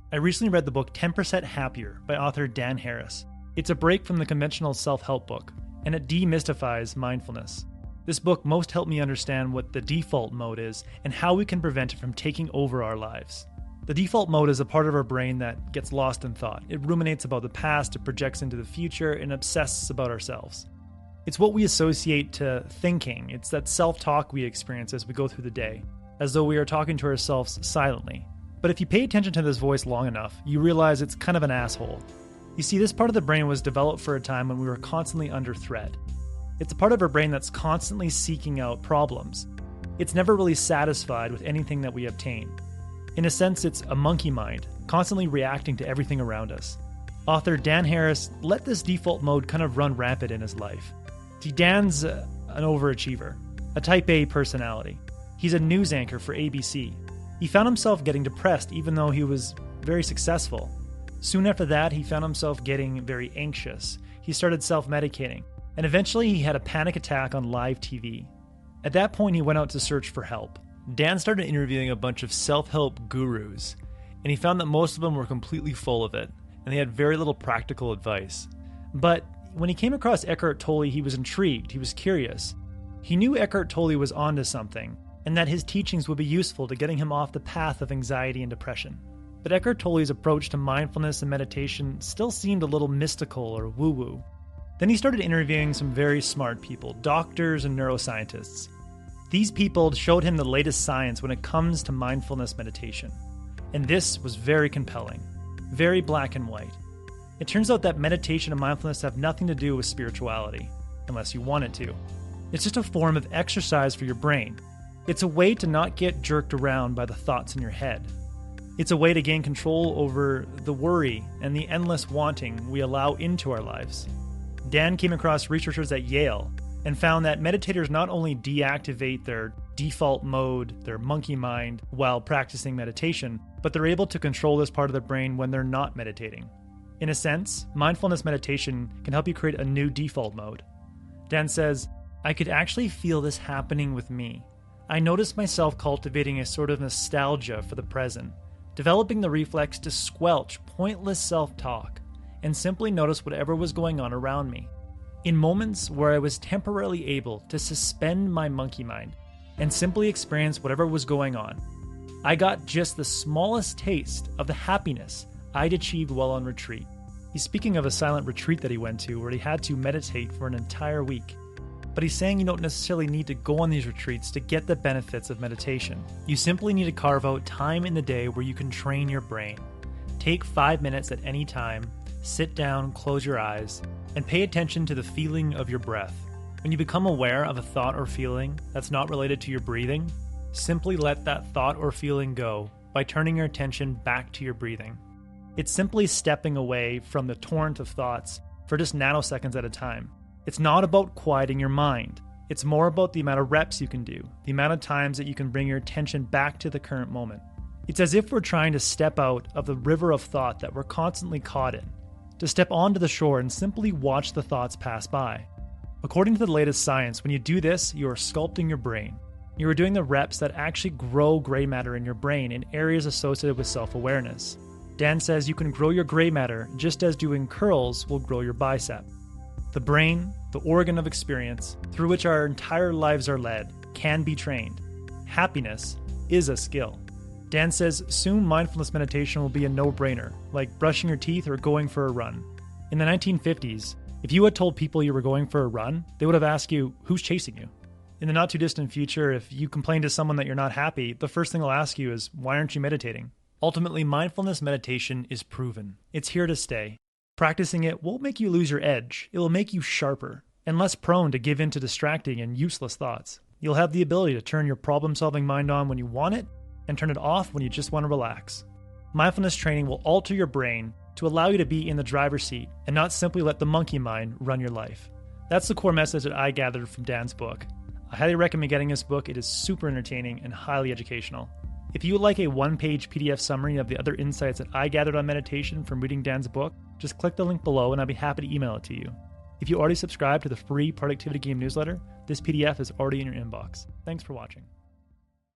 I recently read the book 10% Happier by author Dan Harris. It's a break from the conventional self-help book, and it demystifies mindfulness. This book most helped me understand what the default mode is and how we can prevent it from taking over our lives. The default mode is a part of our brain that gets lost in thought. It ruminates about the past, it projects into the future, and obsesses about ourselves. It's what we associate to thinking. It's that self-talk we experience as we go through the day, as though we are talking to ourselves silently. But if you pay attention to this voice long enough, you realize it's kind of an asshole. You see, this part of the brain was developed for a time when we were constantly under threat. It's a part of our brain that's constantly seeking out problems. It's never really satisfied with anything that we obtain. In a sense, it's a monkey mind, constantly reacting to everything around us. Author Dan Harris let this default mode kind of run rampant in his life. See, Dan's an overachiever, a type A personality. He's a news anchor for ABC. He found himself getting depressed even though he was very successful. Soon after that, he found himself getting very anxious. He started self-medicating, and eventually he had a panic attack on live TV. At that point, he went out to search for help. Dan started interviewing a bunch of self-help gurus, and he found that most of them were completely full of it, and they had very little practical advice. But when he came across Eckhart Tolle, he was intrigued, he was curious. He knew Eckhart Tolle was onto something, and that his teachings would be useful to getting him off the path of anxiety and depression. But Eckhart Tolle's approach to mindfulness and meditation still seemed a little mystical or woo-woo. Then he started interviewing some very smart people, doctors and neuroscientists. These people showed him the latest science when it comes to mindfulness meditation. And this was very compelling, very black and white. It turns out that meditation and mindfulness have nothing to do with spirituality, unless you want it to. It's just a form of exercise for your brain. It's a way to not get jerked around by the thoughts in your head. It's a way to gain control over the worry and the endless wanting we allow into our lives. Dan came across researchers at Yale and found that meditators not only deactivate their default mode, their monkey mind, while practicing meditation, but they're able to control this part of the brain when they're not meditating. In a sense, mindfulness meditation can help you create a new default mode. Dan says, "I could actually feel this happening with me. I noticed myself cultivating a sort of nostalgia for the present, developing the reflex to squelch pointless self-talk and simply notice whatever was going on around me. In moments where I was temporarily able to suspend my monkey mind and simply experience whatever was going on, I got just the smallest taste of the happiness I'd achieved while on retreat." He's speaking of a silent retreat that he went to where he had to meditate for an entire week. But he's saying you don't necessarily need to go on these retreats to get the benefits of meditation. You simply need to carve out time in the day where you can train your brain. Take 5 minutes at any time, sit down, close your eyes, and pay attention to the feeling of your breath. When you become aware of a thought or feeling that's not related to your breathing, simply let that thought or feeling go by turning your attention back to your breathing. It's simply stepping away from the torrent of thoughts for just nanoseconds at a time. It's not about quieting your mind. It's more about the amount of reps you can do, the amount of times that you can bring your attention back to the current moment. It's as if we're trying to step out of the river of thought that we're constantly caught in, to step onto the shore and simply watch the thoughts pass by. According to the latest science, when you do this, you are sculpting your brain. You are doing the reps that actually grow gray matter in your brain in areas associated with self-awareness. Dan says you can grow your gray matter just as doing curls will grow your bicep. The brain, the organ of experience, through which our entire lives are led, can be trained. Happiness is a skill. Dan says soon mindfulness meditation will be a no-brainer, like brushing your teeth or going for a run. In the 1950s, if you had told people you were going for a run, they would have asked you, who's chasing you? In the not-too-distant future, if you complain to someone that you're not happy, the first thing they'll ask you is, why aren't you meditating? Ultimately, mindfulness meditation is proven. It's here to stay. Practicing it won't make you lose your edge. It will make you sharper and less prone to give in to distracting and useless thoughts. You'll have the ability to turn your problem-solving mind on when you want it and turn it off when you just want to relax. Mindfulness training will alter your brain to allow you to be in the driver's seat and not simply let the monkey mind run your life. That's the core message that I gathered from Dan's book. I highly recommend getting this book. It is super entertaining and highly educational. If you would like a one-page PDF summary of the other insights that I gathered on meditation from reading Dan's book, just click the link below and I'll be happy to email it to you. If you already subscribe to the free Productivity Game newsletter, this PDF is already in your inbox. Thanks for watching.